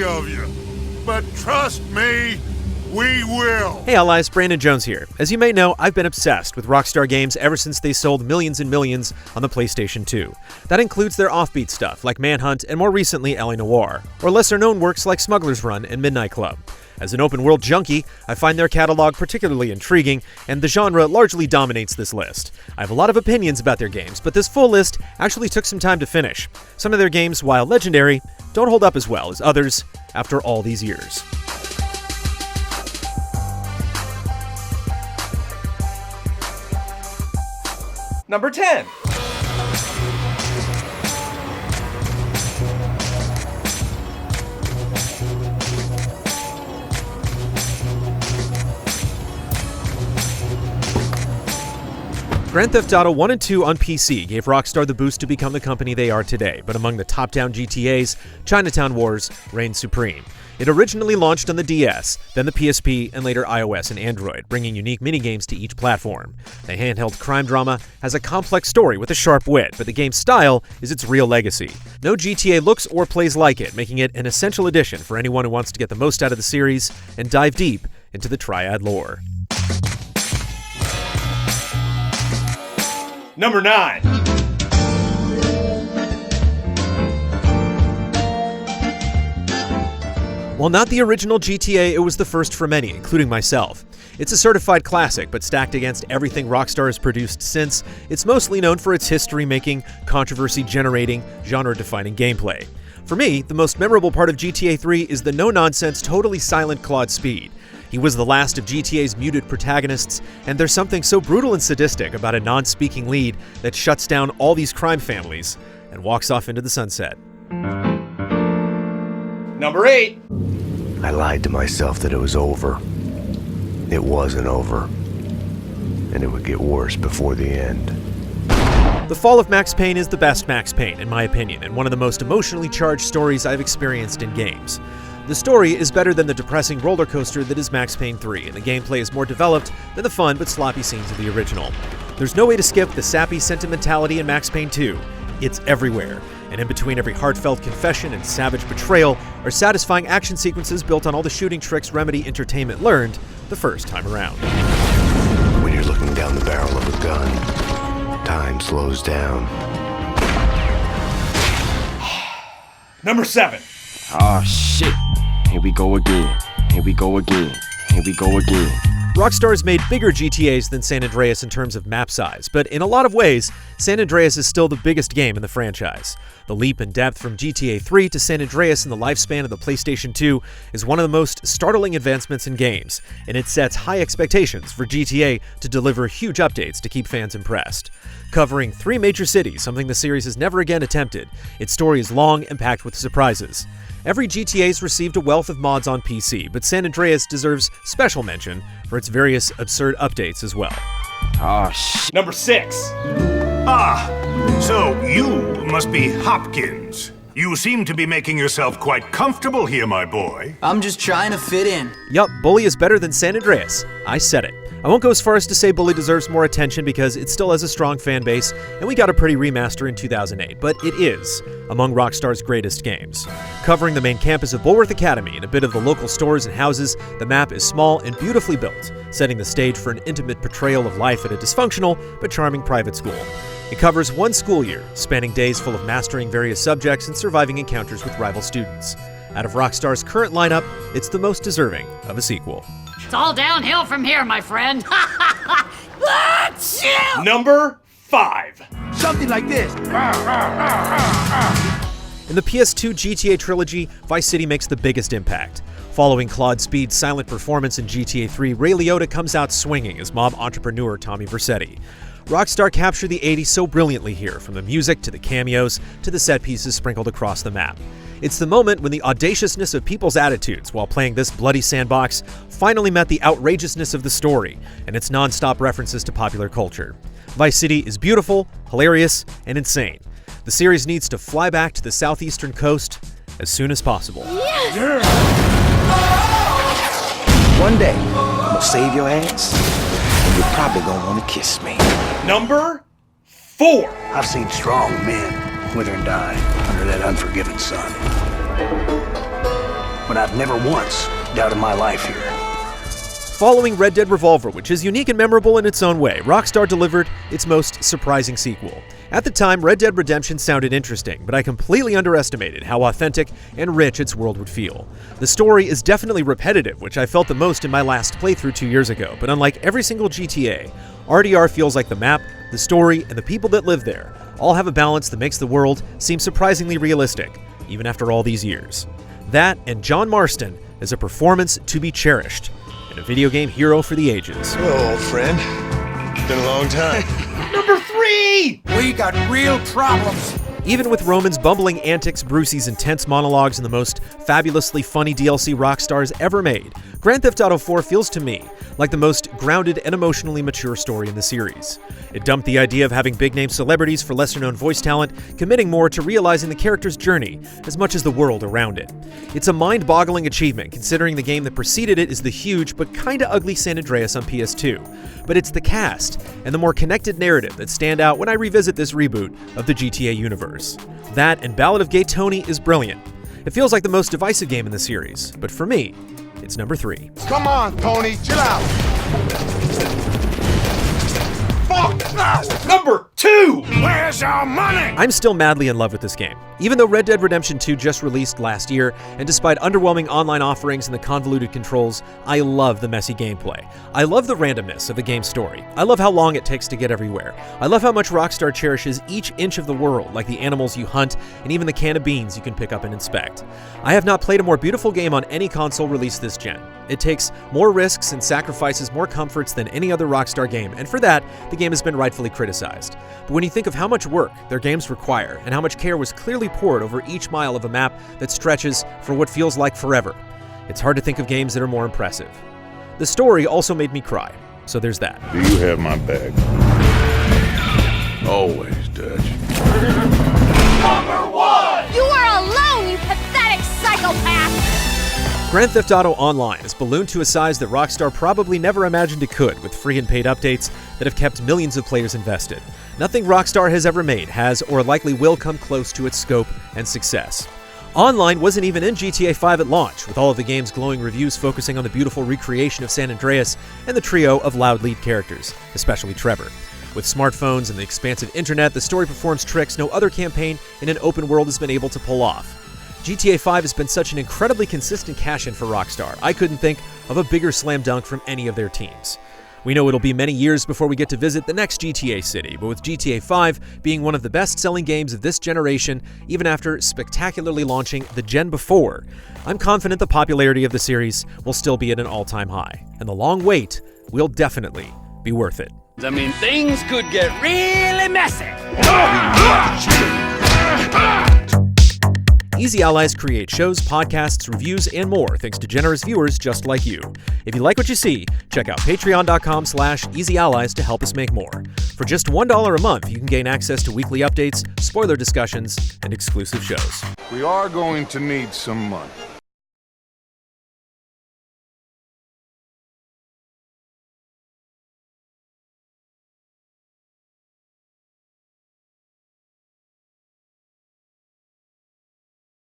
any of you. But trust me, we will. Hey allies, Brandon Jones here. As you may know, I've been obsessed with Rockstar games ever since they sold millions and millions on the PlayStation 2. That includes their offbeat stuff like Manhunt and more recently L.A. Noire, or lesser known works like Smuggler's Run and Midnight Club. As an open world junkie, I find their catalog particularly intriguing, and the genre largely dominates this list. I have a lot of opinions about their games, but this full list actually took some time to finish. Some of their games, while legendary, don't hold up as well as others after all these years. Number 10. Grand Theft Auto 1 and 2 on PC gave Rockstar the boost to become the company they are today, but among the top-down GTAs, Chinatown Wars reigned supreme. It originally launched on the DS, then the PSP, and later iOS and Android, bringing unique minigames to each platform. The handheld crime drama has a complex story with a sharp wit, but the game's style is its real legacy. No GTA looks or plays like it, making it an essential addition for anyone who wants to get the most out of the series and dive deep into the Triad lore. Number 9. While not the original GTA, it was the first for many, including myself. It's a certified classic, but stacked against everything Rockstar has produced since, it's mostly known for its history-making, controversy-generating, genre-defining gameplay. For me, the most memorable part of GTA 3 is the no-nonsense, totally silent Claude Speed. He was the last of GTA's muted protagonists, and there's something so brutal and sadistic about a non-speaking lead that shuts down all these crime families and walks off into the sunset. Number 8. I lied to myself that it was over. It wasn't over. And it would get worse before the end. The Fall of Max Payne is the best Max Payne, in my opinion, and one of the most emotionally charged stories I've experienced in games. The story is better than the depressing roller coaster that is Max Payne 3, and the gameplay is more developed than the fun but sloppy scenes of the original. There's no way to skip the sappy sentimentality in Max Payne 2. It's everywhere, and in between every heartfelt confession and savage betrayal are satisfying action sequences built on all the shooting tricks Remedy Entertainment learned the first time around. When you're looking down the barrel of a gun, time slows down. Number 7. Oh shit. Here we go again. Here we go again. Here we go again. Rockstar's made bigger GTAs than San Andreas in terms of map size, but in a lot of ways, San Andreas is still the biggest game in the franchise. The leap in depth from GTA 3 to San Andreas in the lifespan of the PlayStation 2 is one of the most startling advancements in games, and it sets high expectations for GTA to deliver huge updates to keep fans impressed. Covering 3 major cities, something the series has never again attempted, its story is long and packed with surprises. Every GTA's received a wealth of mods on PC, but San Andreas deserves special mention for its various absurd updates as well. Oh shit. Number 6. Ah, so you must be Hopkins. You seem to be making yourself quite comfortable here, my boy. I'm just trying to fit in. Yup, Bully is better than San Andreas. I said it. I won't go as far as to say Bully deserves more attention because it still has a strong fan base, and we got a pretty remaster in 2008, but it is among Rockstar's greatest games. Covering the main campus of Bulworth Academy and a bit of the local stores and houses, the map is small and beautifully built, setting the stage for an intimate portrayal of life at a dysfunctional but charming private school. It covers one school year, spanning days full of mastering various subjects and surviving encounters with rival students. Out of Rockstar's current lineup, it's the most deserving of a sequel. It's all downhill from here, my friend. Achoo! Number 5. Something like this. In the PS2 GTA trilogy, Vice City makes the biggest impact. Following Claude Speed's silent performance in GTA 3, Ray Liotta comes out swinging as mob entrepreneur Tommy Vercetti. Rockstar captured the 80s so brilliantly here, from the music to the cameos to the set pieces sprinkled across the map. It's the moment when the audaciousness of people's attitudes while playing this bloody sandbox finally met the outrageousness of the story and its non-stop references to popular culture. Vice City is beautiful, hilarious, and insane. The series needs to fly back to the southeastern coast as soon as possible. One day, I'm gonna save your ass, and you're probably gonna want to kiss me. Number 4. I've seen strong men wither and die under that unforgiving sun. but I've never once doubted my life here. Following Red Dead Revolver, which is unique and memorable in its own way, Rockstar delivered its most surprising sequel. At the time, Red Dead Redemption sounded interesting, but I completely underestimated how authentic and rich its world would feel. The story is definitely repetitive, which I felt the most in my last playthrough 2 years ago, but unlike every single GTA, RDR feels like the map, the story, and the people that live there all have a balance that makes the world seem surprisingly realistic, even after all these years. That and John Marston is a performance to be cherished, and a video game hero for the ages. Hello, old friend. Been a long time. Number 3! We got real problems. Even with Roman's bumbling antics, Brucey's intense monologues, and the most fabulously funny DLC Rockstar's ever made, Grand Theft Auto 4 feels to me like the most grounded and emotionally mature story in the series. It dumped the idea of having big-name celebrities for lesser-known voice talent, committing more to realizing the character's journey as much as the world around it. It's a mind-boggling achievement, considering the game that preceded it is the huge but kinda ugly San Andreas on PS2. But it's the cast and the more connected narrative that stand out when I revisit this reboot of the GTA universe. That and Ballad of Gay Tony is brilliant. It feels like the most divisive game in the series, but for me, it's number 3. Come on, Tony, chill out. Fuck! Number 2! Where's our money? I'm still madly in love with this game. Even though Red Dead Redemption 2 just released last year, and despite underwhelming online offerings and the convoluted controls, I love the messy gameplay. I love the randomness of the game's story. I love how long it takes to get everywhere. I love how much Rockstar cherishes each inch of the world, like the animals you hunt and even the can of beans you can pick up and inspect. I have not played a more beautiful game on any console released this gen. It takes more risks and sacrifices more comforts than any other Rockstar game, and for that, the game has been rightfully criticized. But when you think of how much work their games require, and how much care was clearly poured over each mile of a map that stretches for what feels like forever, it's hard to think of games that are more impressive. The story also made me cry, so there's that. Do you have my bag? Always, Dutch. Number 1! You are alone, you pathetic psychopath! Grand Theft Auto Online has ballooned to a size that Rockstar probably never imagined it could, with free and paid updates that have kept millions of players invested. Nothing Rockstar has ever made has or likely will come close to its scope and success. Online wasn't even in GTA 5 at launch, with all of the game's glowing reviews focusing on the beautiful recreation of San Andreas and the trio of loud lead characters, especially Trevor. With smartphones and the expansive internet, the story performs tricks no other campaign in an open world has been able to pull off. GTA 5 has been such an incredibly consistent cash-in for Rockstar. I couldn't think of a bigger slam dunk from any of their teams. We know it'll be many years before we get to visit the next GTA city, but with GTA 5 being one of the best-selling games of this generation, even after spectacularly launching the gen before, I'm confident the popularity of the series will still be at an all-time high, and the long wait will definitely be worth it. I mean, things could get really messy. Easy Allies create shows, podcasts, reviews, and more thanks to generous viewers just like you. If you like what you see, check out patreon.com/easyallies to help us make more. For just $1 a month, you can gain access to weekly updates, spoiler discussions, and exclusive shows. We are going to need some money.